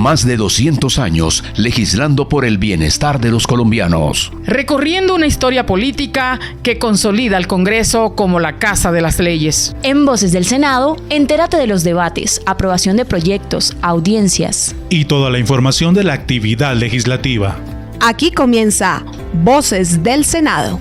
Más de 200 años legislando por el bienestar de los colombianos. Recorriendo una historia política que consolida al Congreso como la casa de las leyes. En Voces del Senado, entérate de los debates, aprobación de proyectos, audiencias. Y toda la información de la actividad legislativa. Aquí comienza Voces del Senado.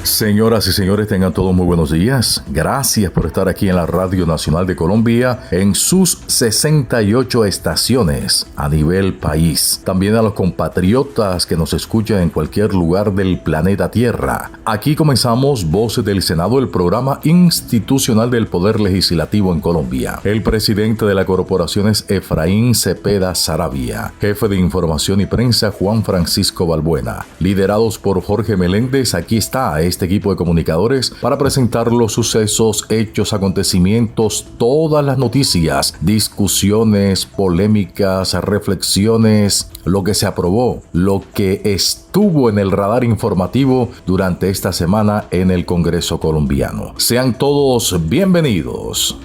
Señoras y señores, tengan todos muy buenos días. Gracias por estar aquí en la Radio Nacional de Colombia en sus 68 estaciones a nivel país. También a los compatriotas que nos escuchan en cualquier lugar del planeta Tierra. Aquí comenzamos Voces del Senado, el programa institucional del Poder Legislativo en Colombia. El presidente de la corporación es Efraín Cepeda Saravia. Jefe de Información y Prensa Juan Francisco Balbuena. Liderados por Jorge Meléndez, aquí está este equipo de comunicadores para presentar los sucesos, hechos, acontecimientos, todas las noticias, discusiones, polémicas, reflexiones, lo que se aprobó, lo que estuvo en el radar informativo durante esta semana en el Congreso colombiano. Sean todos bienvenidos.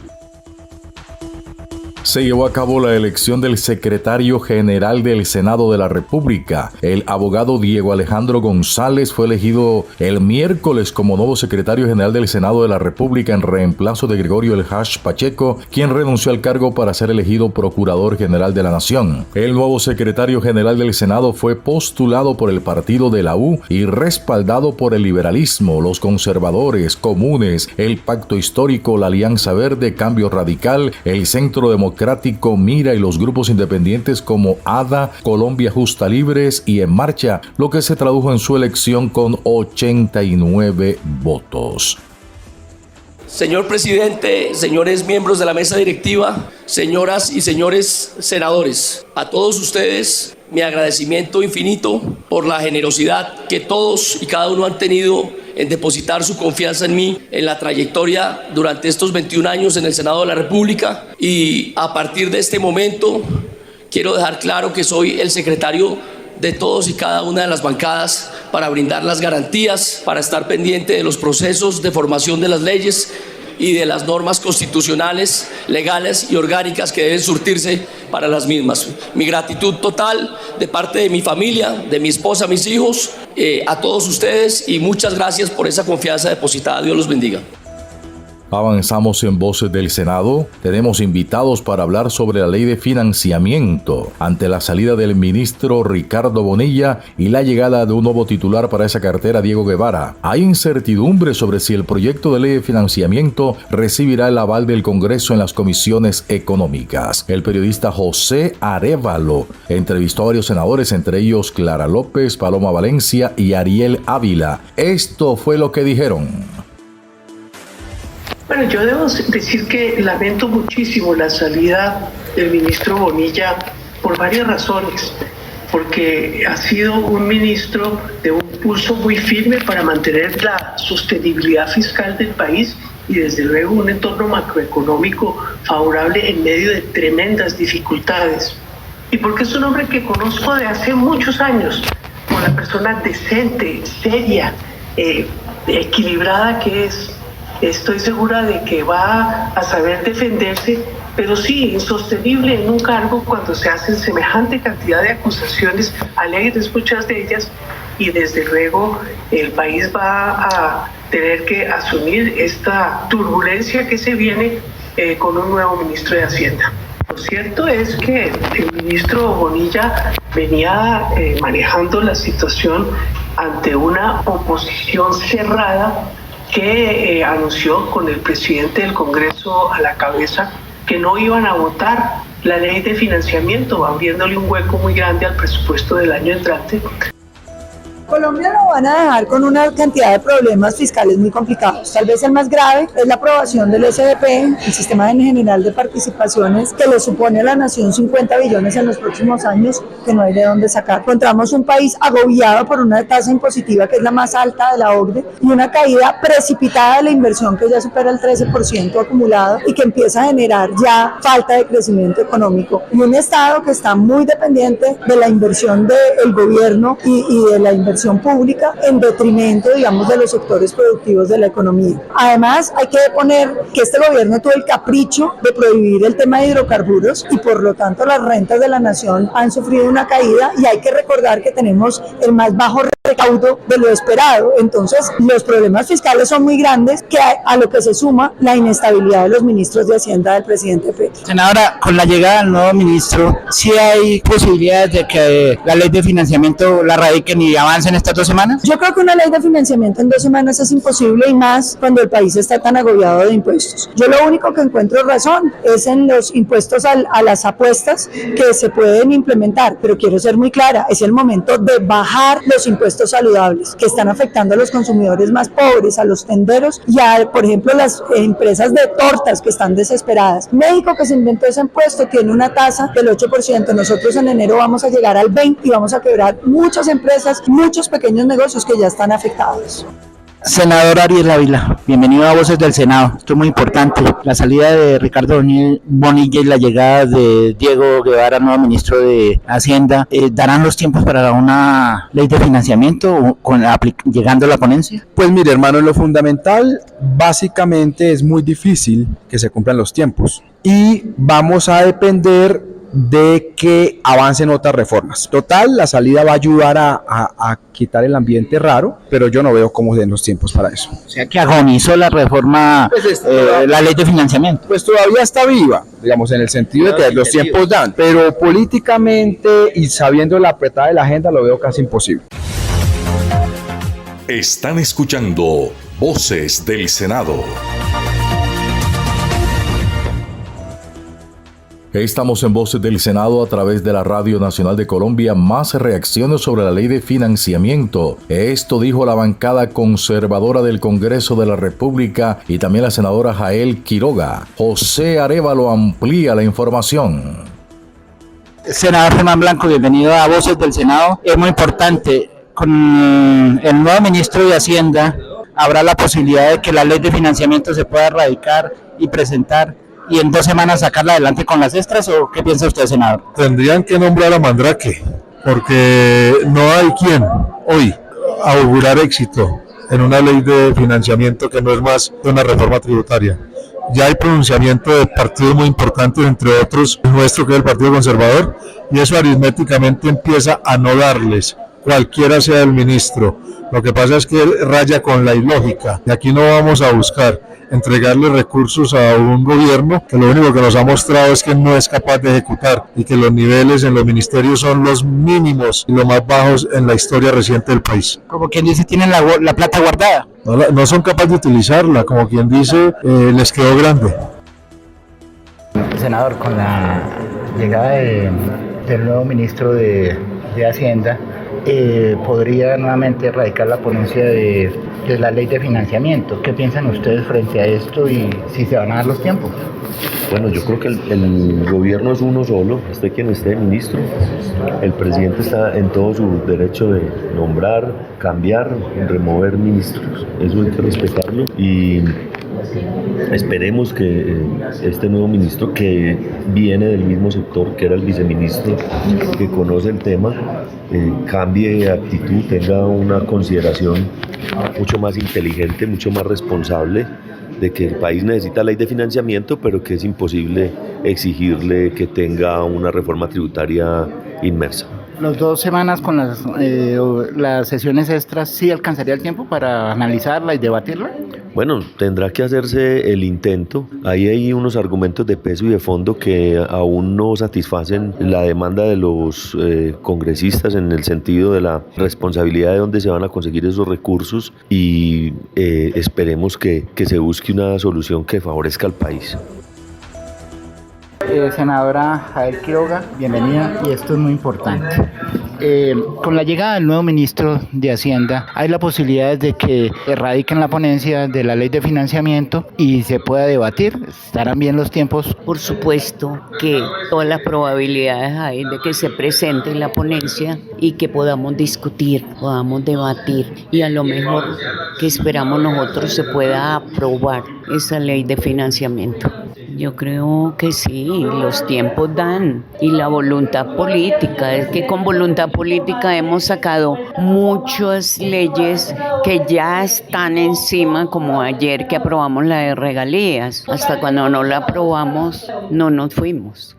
Se llevó a cabo la elección del secretario general del Senado de la República. El abogado Diego Alejandro González fue elegido el miércoles como nuevo secretario general del Senado de la República en reemplazo de Gregorio El Hash Pacheco, quien renunció al cargo para ser elegido procurador general de la Nación. El nuevo secretario general del Senado fue postulado por el partido de la U y respaldado por el liberalismo, los conservadores, comunes, el Pacto Histórico, la Alianza Verde, Cambio Radical, el Centro Democrático, Mira y los grupos independientes como ADA, Colombia Justa Libres y En Marcha, lo que se tradujo en su elección con 89 votos. Señor presidente, señores miembros de la mesa directiva, señoras y señores senadores, a todos ustedes mi agradecimiento infinito por la generosidad que todos y cada uno han tenido en depositar su confianza en mí, en la trayectoria durante estos 21 años en el Senado de la República. Y a partir de este momento quiero dejar claro que soy el secretario de todos y cada una de las bancadas para brindar las garantías, para estar pendiente de los procesos de formación de las leyes y de las normas constitucionales, legales y orgánicas que deben surtirse para las mismas. Mi gratitud total de parte de mi familia, de mi esposa, mis hijos, a todos ustedes, y muchas gracias por esa confianza depositada. Dios los bendiga. Avanzamos en Voces del Senado. Tenemos invitados para hablar sobre la ley de financiamiento ante la salida del ministro Ricardo Bonilla y la llegada de un nuevo titular para esa cartera, Diego Guevara. Hay incertidumbre sobre si el proyecto de ley de financiamiento recibirá el aval del Congreso en las comisiones económicas. El periodista José Arévalo entrevistó a varios senadores, entre ellos Clara López, Paloma Valencia y Ariel Ávila. Esto fue lo que dijeron. Bueno, yo debo decir que lamento muchísimo la salida del ministro Bonilla por varias razones, porque ha sido un ministro de un pulso muy firme para mantener la sostenibilidad fiscal del país y desde luego un entorno macroeconómico favorable en medio de tremendas dificultades. Y porque es un hombre que conozco de hace muchos años, como la persona decente, seria, equilibrada que es. Estoy segura de que va a saber defenderse, pero sí, insostenible en un cargo cuando se hacen semejante cantidad de acusaciones, alegres muchas de ellas, y desde luego el país va a tener que asumir esta turbulencia que se viene con un nuevo ministro de Hacienda. Lo cierto es que el ministro Bonilla venía manejando la situación ante una oposición cerrada que anunció con el presidente del Congreso a la cabeza que no iban a votar la ley de financiamiento, abriéndole un hueco muy grande al presupuesto del año entrante. Colombia lo van a dejar con una cantidad de problemas fiscales muy complicados. Tal vez el más grave es la aprobación del SDP, el Sistema General de Participaciones, que le supone a la nación 50 billones en los próximos años, que no hay de dónde sacar. Encontramos un país agobiado por una tasa impositiva que es la más alta de la OCDE y una caída precipitada de la inversión que ya supera el 13% acumulado y que empieza a generar ya falta de crecimiento económico. Y un Estado que está muy dependiente de la inversión del gobierno y de la inversión inversión pública en detrimento, digamos, de los sectores productivos de la economía. Además, hay que poner que este gobierno tuvo el capricho de prohibir el tema de hidrocarburos y por lo tanto las rentas de la nación han sufrido una caída y hay que recordar que tenemos el más bajo recaudo de lo esperado. Entonces, los problemas fiscales son muy grandes, que a lo que se suma la inestabilidad de los ministros de Hacienda del presidente Petro. Senadora, con la llegada del nuevo ministro, ¿sí hay posibilidades de que la ley de financiamiento la radiquen y avancen estas 2 semanas? Yo creo que una ley de financiamiento en 2 semanas es imposible y más cuando el país está tan agobiado de impuestos. Yo lo único que encuentro razón es en los impuestos a las apuestas que se pueden implementar, pero quiero ser muy clara, es el momento de bajar los impuestos saludables que están afectando a los consumidores más pobres, a los tenderos y a, por ejemplo, las empresas de tortas que están desesperadas. México, que se inventó ese impuesto, tiene una tasa del 8%, nosotros en enero vamos a llegar al 20% y vamos a quebrar muchas empresas, muchos pequeños negocios que ya están afectados. Senador Ariel Ávila, bienvenido a Voces del Senado. Esto es muy importante. La salida de Ricardo Bonilla y la llegada de Diego Guevara, nuevo ministro de Hacienda, ¿darán los tiempos para una ley de financiamiento llegando a la ponencia? Pues mire, hermano, lo fundamental básicamente es muy difícil que se cumplan los tiempos y vamos a depender de que avancen otras reformas. Total, la salida va a ayudar a quitar el ambiente raro, pero yo no veo cómo den los tiempos para eso. O sea que agonizó la reforma, la ley de financiamiento. Pues todavía está viva, digamos, en el sentido de que los tiempos dan, pero políticamente y sabiendo la apretada de la agenda lo veo casi imposible. Están escuchando Voces del Senado. Estamos en Voces del Senado a través de la Radio Nacional de Colombia. Más reacciones sobre la ley de financiamiento. Esto dijo la bancada conservadora del Congreso de la República y también la senadora Jael Quiroga. José Arévalo amplía la información. Senador Germán Blanco, bienvenido a Voces del Senado. Es muy importante, con el nuevo ministro de Hacienda habrá la posibilidad de que la ley de financiamiento se pueda radicar y presentar y en 2 semanas sacarla adelante con las extras, ¿o qué piensa usted, senador? Tendrían que nombrar a Mandrake, porque no hay quien hoy augurar éxito en una ley de financiamiento que no es más de una reforma tributaria. Ya hay pronunciamiento de partidos muy importantes, entre otros el nuestro, que es el Partido Conservador, y eso aritméticamente empieza a no darles, cualquiera sea el ministro. Lo que pasa es que raya con la ilógica, y aquí no vamos a buscar entregarle recursos a un gobierno que lo único que nos ha mostrado es que no es capaz de ejecutar y que los niveles en los ministerios son los mínimos y los más bajos en la historia reciente del país. Como quien dice, tienen la plata guardada. No son capaces de utilizarla, como quien dice, les quedó grande. Senador, con la llegada del nuevo ministro de Hacienda, podría nuevamente radicar la ponencia de la ley de financiamiento. ¿Qué piensan ustedes frente a esto y si se van a dar los tiempos? Bueno, yo creo que el gobierno es uno solo, esté quien esté ministro. El presidente está en todo su derecho de nombrar, cambiar, remover ministros. Eso hay que respetarlo y esperemos que este nuevo ministro, que viene del mismo sector que era el viceministro, que conoce el tema, cambie de actitud, tenga una consideración mucho más inteligente, mucho más responsable, de que el país necesita ley de financiamiento, pero que es imposible exigirle que tenga una reforma tributaria inmersa. ¿Las 2 semanas con las sesiones extras sí alcanzaría el tiempo para analizarla y debatirla? Bueno, tendrá que hacerse el intento. Ahí hay unos argumentos de peso y de fondo que aún no satisfacen la demanda de los congresistas en el sentido de la responsabilidad de dónde se van a conseguir esos recursos y esperemos que se busque una solución que favorezca al país. Senadora Jael Quiroga, bienvenida, y esto es muy importante. Con la llegada del nuevo ministro de Hacienda, hay la posibilidad de que radiquen la ponencia de la ley de financiamiento y se pueda debatir. ¿Estarán bien los tiempos? Por supuesto que todas las probabilidades hay de que se presente la ponencia y que podamos discutir, podamos debatir y a lo mejor que esperamos nosotros se pueda aprobar esa ley de financiamiento. Yo creo que sí, los tiempos dan y la voluntad política, es que con voluntad política hemos sacado muchas leyes que ya están encima, como ayer que aprobamos la de regalías. Hasta cuando no la aprobamos no nos fuimos.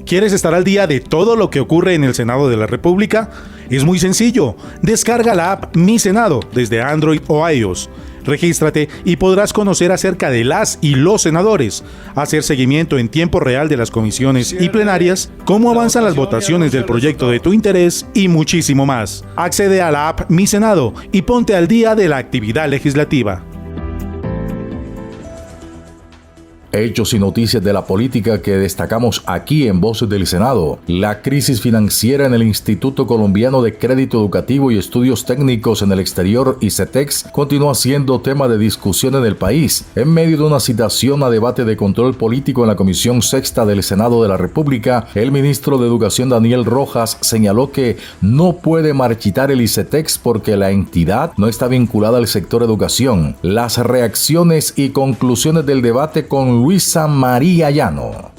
¿Quieres estar al día de todo lo que ocurre en el Senado de la República? Es muy sencillo. Descarga la app Mi Senado desde Android o iOS. Regístrate y podrás conocer acerca de las y los senadores, hacer seguimiento en tiempo real de las comisiones y plenarias, cómo avanzan las votaciones del proyecto de tu interés y muchísimo más. Accede a la app Mi Senado y ponte al día de la actividad legislativa. Hechos y noticias de la política que destacamos aquí en Voces del Senado. La crisis financiera en el Instituto Colombiano de Crédito Educativo y Estudios Técnicos en el Exterior, ICETEX, continúa siendo tema de discusión en el país. En medio de una citación a debate de control político en la Comisión Sexta del Senado de la República, el ministro de Educación Daniel Rojas señaló que no puede marchitar el ICETEX porque la entidad no está vinculada al sector educación. Las reacciones y conclusiones del debate con Luisa María Llano.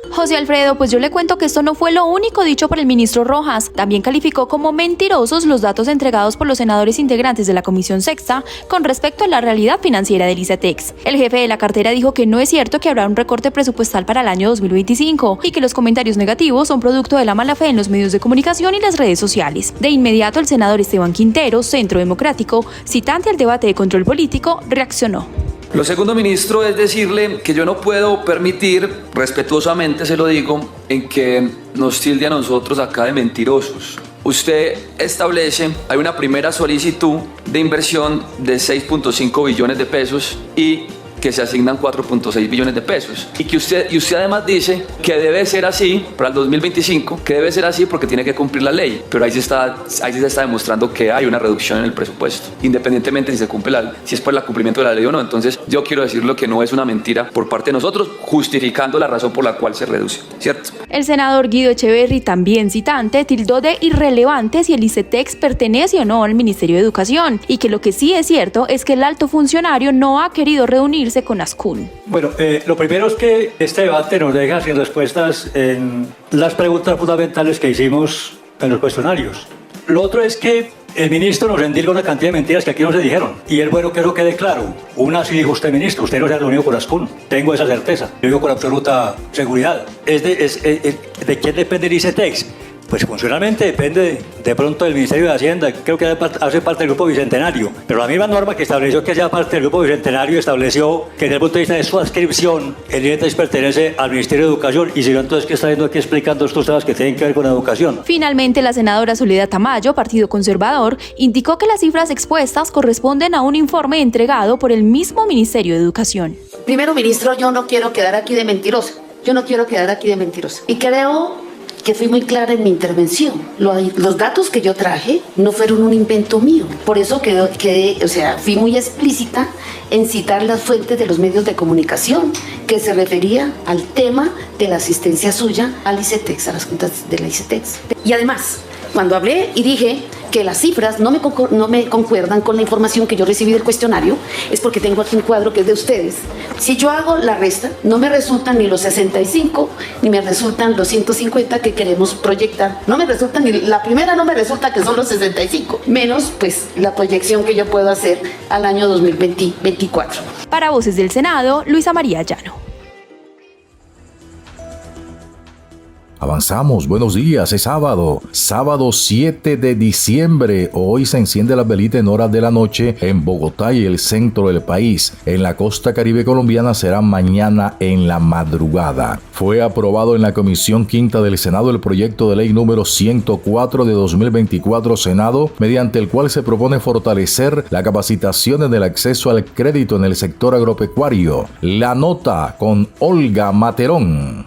José Alfredo, pues yo le cuento que esto no fue lo único dicho por el ministro Rojas. También calificó como mentirosos los datos entregados por los senadores integrantes de la Comisión Sexta con respecto a la realidad financiera del ICETEX. El jefe de la cartera dijo que no es cierto que habrá un recorte presupuestal para el año 2025 y que los comentarios negativos son producto de la mala fe en los medios de comunicación y las redes sociales. De inmediato, el senador Esteban Quintero, Centro Democrático, citante al debate de control político, reaccionó. Lo segundo, ministro, es decirle que yo no puedo permitir, respetuosamente se lo digo, en que nos tilde a nosotros acá de mentirosos. Usted establece, hay una primera solicitud de inversión de 6.5 billones de pesos y que se asignan 4.6 billones de pesos. Y usted además dice que debe ser así para el 2025, que debe ser así porque tiene que cumplir la ley. Pero ahí se está demostrando que hay una reducción en el presupuesto, independientemente si se cumple si es por el cumplimiento de la ley o no. Entonces yo quiero decirlo que no es una mentira por parte de nosotros, justificando la razón por la cual se reduce, ¿cierto? El senador Guido Echeverry, también citante, tildó de irrelevante si el ICETEX pertenece o no al Ministerio de Educación y que lo que sí es cierto es que el alto funcionario no ha querido reunirse con Ascún. Bueno, lo primero es que este debate nos deja sin respuestas en las preguntas fundamentales que hicimos en los cuestionarios. Lo otro es que el ministro nos endilga una cantidad de mentiras que aquí no se dijeron. Y es bueno que eso quede claro. Una sí dijo usted, ministro, usted no se ha reunido con Ascún. Tengo esa certeza. Lo digo con absoluta seguridad. ¿De quién depende el ICETEX? Pues funcionalmente depende de pronto del Ministerio de Hacienda, creo que hace parte del Grupo Bicentenario, pero la misma norma que estableció que sea parte del Grupo Bicentenario estableció que desde el punto de vista de su adscripción el ICETEX pertenece al Ministerio de Educación y si no, entonces ¿qué está viendo aquí explicando estos temas que tienen que ver con la educación? Finalmente, la senadora Soledad Tamayo, Partido Conservador, indicó que las cifras expuestas corresponden a un informe entregado por el mismo Ministerio de Educación. Primero, ministro, yo no quiero quedar aquí de mentirosa, y creo que fui muy clara en mi intervención. Los datos que yo traje no fueron un invento mío. Por eso fui muy explícita en citar las fuentes de los medios de comunicación que se refería al tema de la asistencia suya al ICETEX, a las juntas de la ICETEX. Y además, cuando hablé y dije que las cifras no me concuerdan con la información que yo recibí del cuestionario, es porque tengo aquí un cuadro que es de ustedes. Si yo hago la resta, no me resultan ni los 65, ni me resultan los 150 que queremos proyectar. No me resultan, ni la primera no me resulta que son los 65, menos pues la proyección que yo puedo hacer al año 2024. Para Voces del Senado, Luisa María Llano. Avanzamos, buenos días, es sábado 7 de diciembre. Hoy se enciende la velita en horas de la noche en Bogotá y el centro del país. En la costa caribe colombiana será mañana en la madrugada. Fue aprobado en la Comisión Quinta del Senado el proyecto de ley número 104 de 2024 Senado, mediante el cual se propone fortalecer la capacitación en el acceso al crédito en el sector agropecuario. La nota con Olga Materón.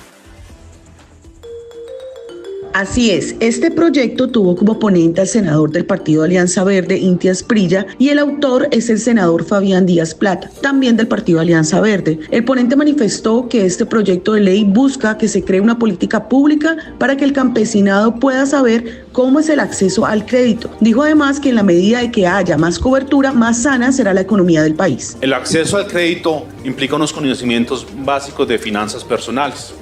Así es, este proyecto tuvo como ponente al senador del Partido Alianza Verde, Inti Asprilla, y el autor es el senador Fabián Díaz Plata, también del Partido Alianza Verde. El ponente manifestó que este proyecto de ley busca que se cree una política pública para que el campesinado pueda saber cómo es el acceso al crédito. Dijo además que en la medida de que haya más cobertura, más sana será la economía del país. El acceso al crédito implica unos conocimientos básicos de finanzas personales.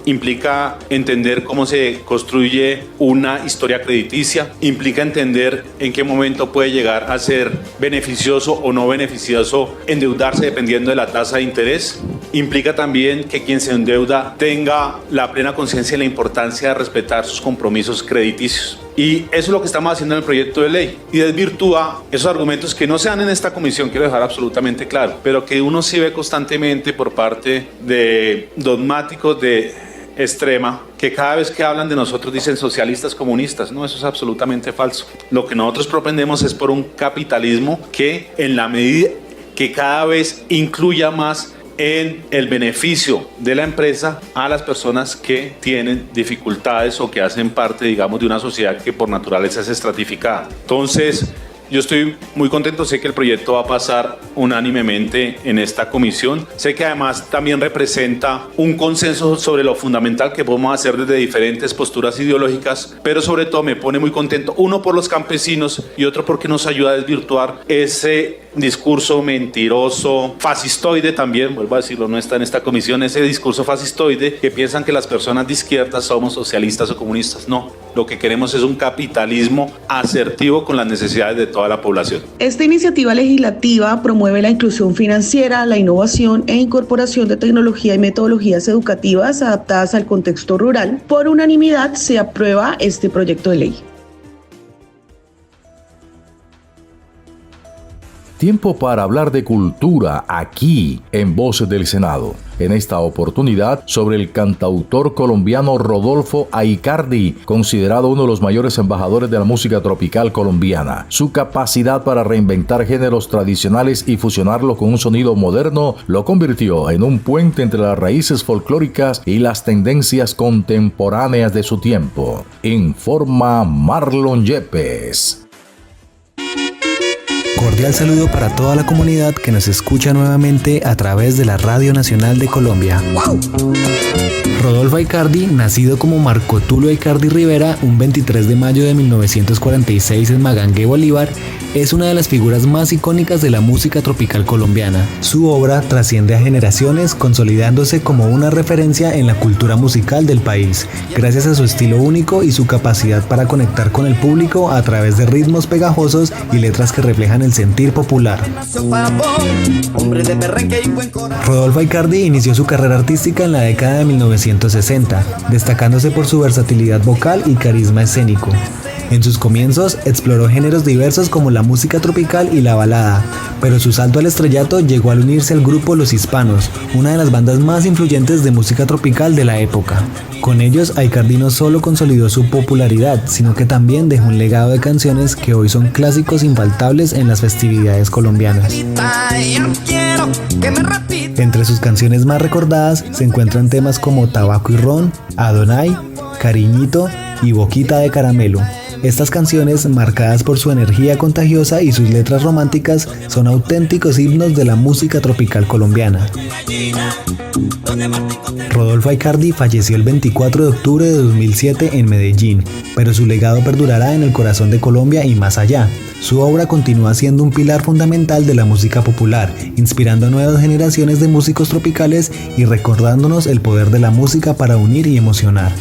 Implica entender cómo se construye una historia crediticia. Implica entender en qué momento puede llegar a ser beneficioso o no beneficioso endeudarse dependiendo de la tasa de interés. Implica también que quien se endeuda tenga la plena conciencia de la importancia de respetar sus compromisos crediticios. Y eso es lo que estamos haciendo en el proyecto de ley y desvirtúa esos argumentos que no se dan en esta comisión, quiero dejar absolutamente claro, pero que uno sí ve constantemente por parte de dogmáticos de extrema, que cada vez que hablan de nosotros dicen socialistas, comunistas. No, eso es absolutamente falso. Lo que nosotros propendemos es por un capitalismo que en la medida que cada vez incluya más en el beneficio de la empresa a las personas que tienen dificultades o que hacen parte, digamos, de una sociedad que por naturaleza es estratificada. Entonces, yo estoy muy contento, sé que el proyecto va a pasar unánimemente en esta comisión. Sé que además también representa un consenso sobre lo fundamental que podemos hacer desde diferentes posturas ideológicas, pero sobre todo me pone muy contento, uno por los campesinos y otro porque nos ayuda a desvirtuar ese discurso mentiroso, fascistoide también, vuelvo a decirlo, no está en esta comisión, ese discurso fascistoide que piensan que las personas de izquierda somos socialistas o comunistas. No, lo que queremos es un capitalismo asertivo con las necesidades de toda la población. Esta iniciativa legislativa promueve la inclusión financiera, la innovación e incorporación de tecnología y metodologías educativas adaptadas al contexto rural. Por unanimidad se aprueba este proyecto de ley. Tiempo para hablar de cultura aquí en Voces del Senado. En esta oportunidad sobre el cantautor colombiano Rodolfo Aicardi, considerado uno de los mayores embajadores de la música tropical colombiana. Su capacidad para reinventar géneros tradicionales y fusionarlo con un sonido moderno lo convirtió en un puente entre las raíces folclóricas y las tendencias contemporáneas de su tiempo. Informa Marlon Yepes. Cordial saludo para toda la comunidad que nos escucha nuevamente a través de la Radio Nacional de Colombia. ¡Wow! Rodolfo Aicardi, nacido como Marco Tulio Aicardi Rivera un 23 de mayo de 1946 en Magangué, Bolívar, es una de las figuras más icónicas de la música tropical colombiana. Su obra trasciende a generaciones, consolidándose como una referencia en la cultura musical del país, gracias a su estilo único y su capacidad para conectar con el público a través de ritmos pegajosos y letras que reflejan el sentir popular. Rodolfo Aicardi inició su carrera artística en la década de 1960, destacándose por su versatilidad vocal y carisma escénico. En sus comienzos exploró géneros diversos como la música tropical y la balada, pero su salto al estrellato llegó al unirse al grupo Los Hispanos, una de las bandas más influyentes de música tropical de la época. Con ellos, Aicardi no solo consolidó su popularidad, sino que también dejó un legado de canciones que hoy son clásicos infaltables en las festividades colombianas. Entre sus canciones más recordadas se encuentran temas como Tabaco y Ron, Adonai, Cariñito y Boquita de Caramelo. Estas canciones, marcadas por su energía contagiosa y sus letras románticas, son auténticos himnos de la música tropical colombiana. Rodolfo Aicardi falleció el 24 de octubre de 2007 en Medellín, pero su legado perdurará en el corazón de Colombia y más allá. Su obra continúa siendo un pilar fundamental de la música popular, inspirando a nuevas generaciones de músicos tropicales y recordándonos el poder de la música para unir y emocionar.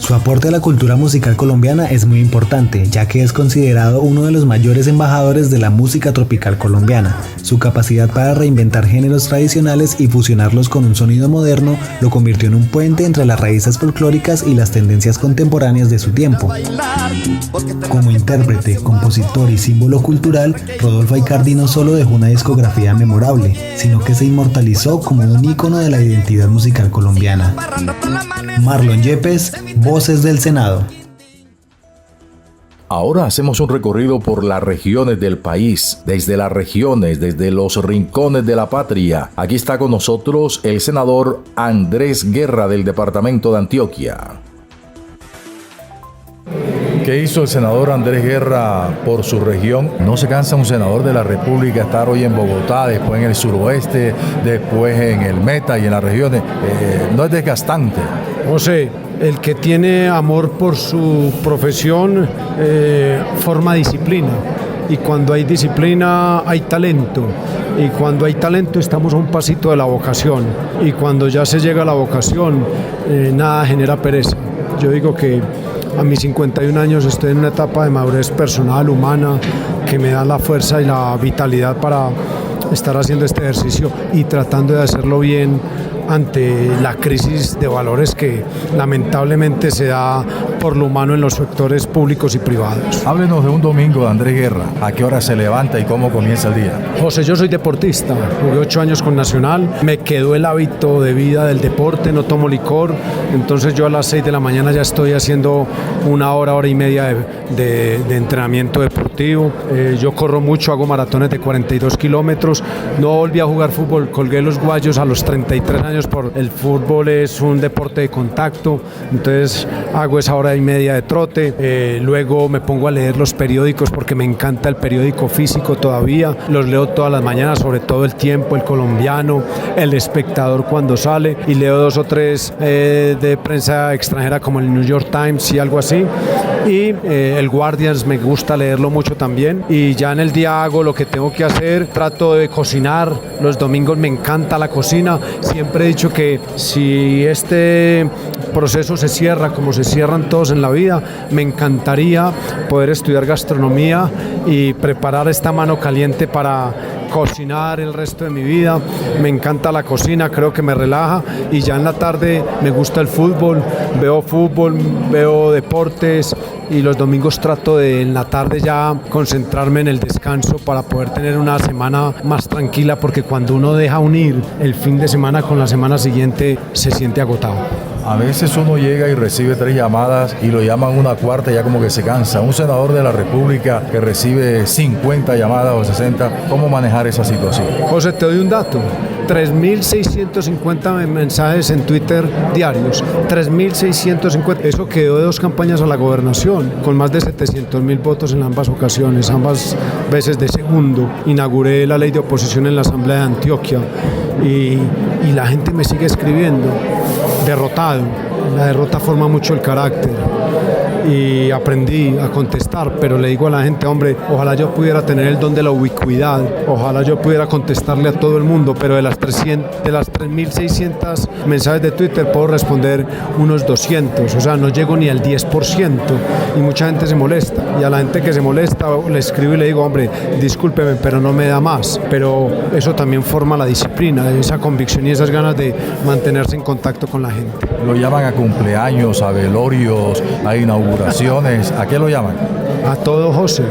Su aporte a la cultura musical colombiana es muy importante, ya que es considerado uno de los mayores embajadores de la música tropical colombiana. Su capacidad para reinventar géneros tradicionales y fusionarlos con un sonido moderno lo convirtió en un puente entre las raíces folclóricas y las tendencias contemporáneas de su tiempo. Como intérprete, compositor y símbolo cultural, Rodolfo Aicardi no solo dejó una discografía memorable, sino que se inmortalizó como un ícono de la identidad musical colombiana. Marlon Yepes, Voces del Senado. Ahora hacemos un recorrido por las regiones del país, desde las regiones, desde los rincones de la patria. Aquí está con nosotros el senador Andrés Guerra del departamento de Antioquia. ¿Qué hizo el senador Andrés Guerra por su región? ¿No se cansa un senador de la República estar hoy en Bogotá, después en el suroeste, después en el Meta y en las regiones? ¿No es desgastante? José, el que tiene amor por su profesión forma disciplina. Y cuando hay disciplina hay talento. Y cuando hay talento estamos a un pasito de la vocación. Y cuando ya se llega a la vocación, nada genera pereza. Yo digo que a mis 51 años estoy en una etapa de madurez personal, humana, que me da la fuerza y la vitalidad para estar haciendo este ejercicio y tratando de hacerlo bien ante la crisis de valores que lamentablemente se da por lo humano en los sectores públicos y privados. Háblenos de un domingo de Andrés Guerra. ¿A qué hora se levanta y cómo comienza el día? José, yo soy deportista, jugué 8 años con Nacional, me quedó el hábito de vida del deporte, no tomo licor, entonces yo a las 6 de la mañana ya estoy haciendo una hora y media de entrenamiento deportivo. Yo corro mucho, hago maratones de 42 kilómetros, no volví a jugar fútbol, colgué los guayos a los 33 años por el fútbol es un deporte de contacto, entonces hago esa hora y media de trote, luego me pongo a leer los periódicos porque me encanta el periódico físico todavía, los leo todas las mañanas, sobre todo El Tiempo, El Colombiano, El Espectador cuando sale, y leo 2 o 3 de prensa extranjera como el New York Times y algo así, y el Guardian me gusta leerlo mucho también, y ya en el día hago lo que tengo que hacer, trato de cocinar, los domingos me encanta la cocina, siempre he dicho que si este proceso se cierra como se cierran todos en la vida, me encantaría poder estudiar gastronomía y preparar esta mano caliente para cocinar el resto de mi vida. Me encanta la cocina, creo que me relaja, y ya en la tarde me gusta el fútbol, veo deportes, y los domingos trato de en la tarde ya concentrarme en el descanso para poder tener una semana más tranquila, porque cuando uno deja unir el fin de semana con la semana siguiente se siente agotado. A veces uno llega y recibe 3 llamadas y lo llaman una cuarta y ya como que se cansa. Un senador de la República que recibe 50 llamadas o 60, ¿cómo manejar esa situación? José, te doy un dato. 3.650 mensajes en Twitter diarios, 3.650, eso quedó de 2 campañas a la gobernación, con más de 700.000 votos en ambas ocasiones, ambas veces de segundo. Inauguré la ley de oposición en la Asamblea de Antioquia y la gente me sigue escribiendo, derrotado. La derrota forma mucho el carácter y aprendí a contestar, pero le digo a la gente, hombre, ojalá yo pudiera tener el don de la ubicuidad, ojalá yo pudiera contestarle a todo el mundo, pero de las 3.600 mensajes de Twitter puedo responder unos 200, o sea, no llego ni al 10%, y mucha gente se molesta, y a la gente que se molesta le escribo y le digo, hombre, discúlpeme, pero no me da más, pero eso también forma la disciplina, esa convicción y esas ganas de mantenerse en contacto con la gente. Lo llaman a cumpleaños, a velorios, a inauguraciones. ¿A qué lo llaman? A todo, José.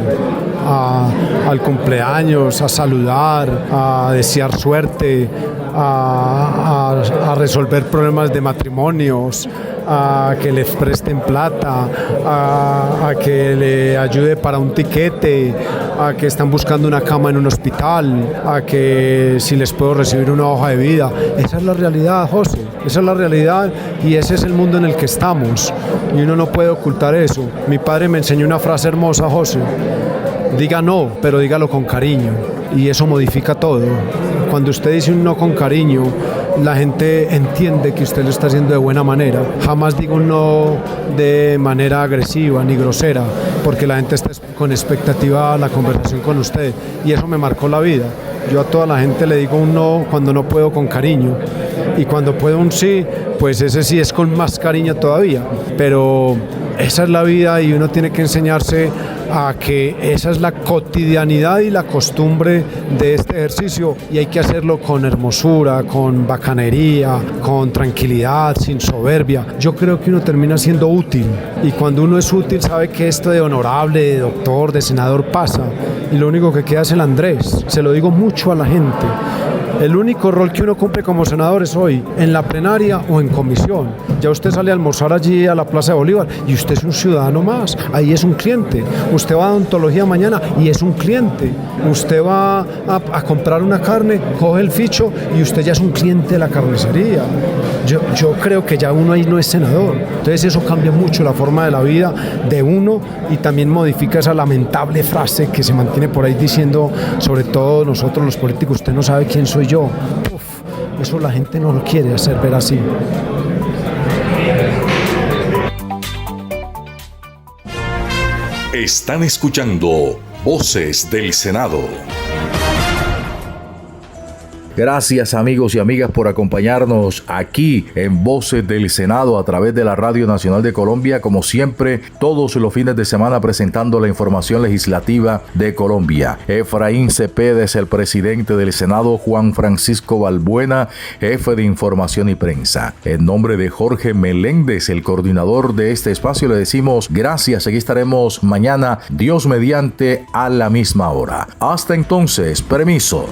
Al cumpleaños, a saludar, a desear suerte, a resolver problemas de matrimonios, a que les presten plata, a que le ayude para un tiquete, a que están buscando una cama en un hospital, a que si les puedo recibir una hoja de vida. Esa es la realidad, José, esa es la realidad, y ese es el mundo en el que estamos, y uno no puede ocultar eso. Mi padre me enseñó una frase hermosa, José: diga no, pero dígalo con cariño, y eso modifica todo. Cuando usted dice un no con cariño, la gente entiende que usted lo está haciendo de buena manera. Jamás digo un no de manera agresiva ni grosera, porque la gente está con expectativa a la conversación con usted, y eso me marcó la vida. Yo a toda la gente le digo un no cuando no puedo con cariño, y cuando puedo un sí, pues ese sí es con más cariño todavía. Pero esa es la vida, y uno tiene que enseñarse a que esa es la cotidianidad y la costumbre de este ejercicio, y hay que hacerlo con hermosura, con bacanería, con tranquilidad, sin soberbia. Yo creo que uno termina siendo útil, y cuando uno es útil sabe que esto de honorable, de doctor, de senador pasa, y lo único que queda es el Andrés. Se lo digo mucho a la gente. El único rol que uno cumple como senador es hoy, en la plenaria o en comisión. Ya usted sale a almorzar allí a la Plaza de Bolívar y usted es un ciudadano más, ahí es un cliente. Usted va a odontología mañana y es un cliente. Usted va a comprar una carne, coge el ficho y usted ya es un cliente de la carnicería. yo creo que ya uno ahí no es senador. Entonces eso cambia mucho la forma de la vida de uno y también modifica esa lamentable frase que se mantiene por ahí diciendo, sobre todo nosotros los políticos, usted no sabe quién soy yo. Eso la gente no lo quiere hacer ver así. Están escuchando Voces del Senado. Gracias amigos y amigas por acompañarnos aquí en Voces del Senado a través de la Radio Nacional de Colombia, como siempre todos los fines de semana presentando la información legislativa de Colombia. Efraín Cepeda es el presidente del Senado, Juan Francisco Balbuena, jefe de información y prensa. En nombre de Jorge Meléndez, el coordinador de este espacio, le decimos gracias. Aquí estaremos mañana, Dios mediante, a la misma hora. Hasta entonces, permiso.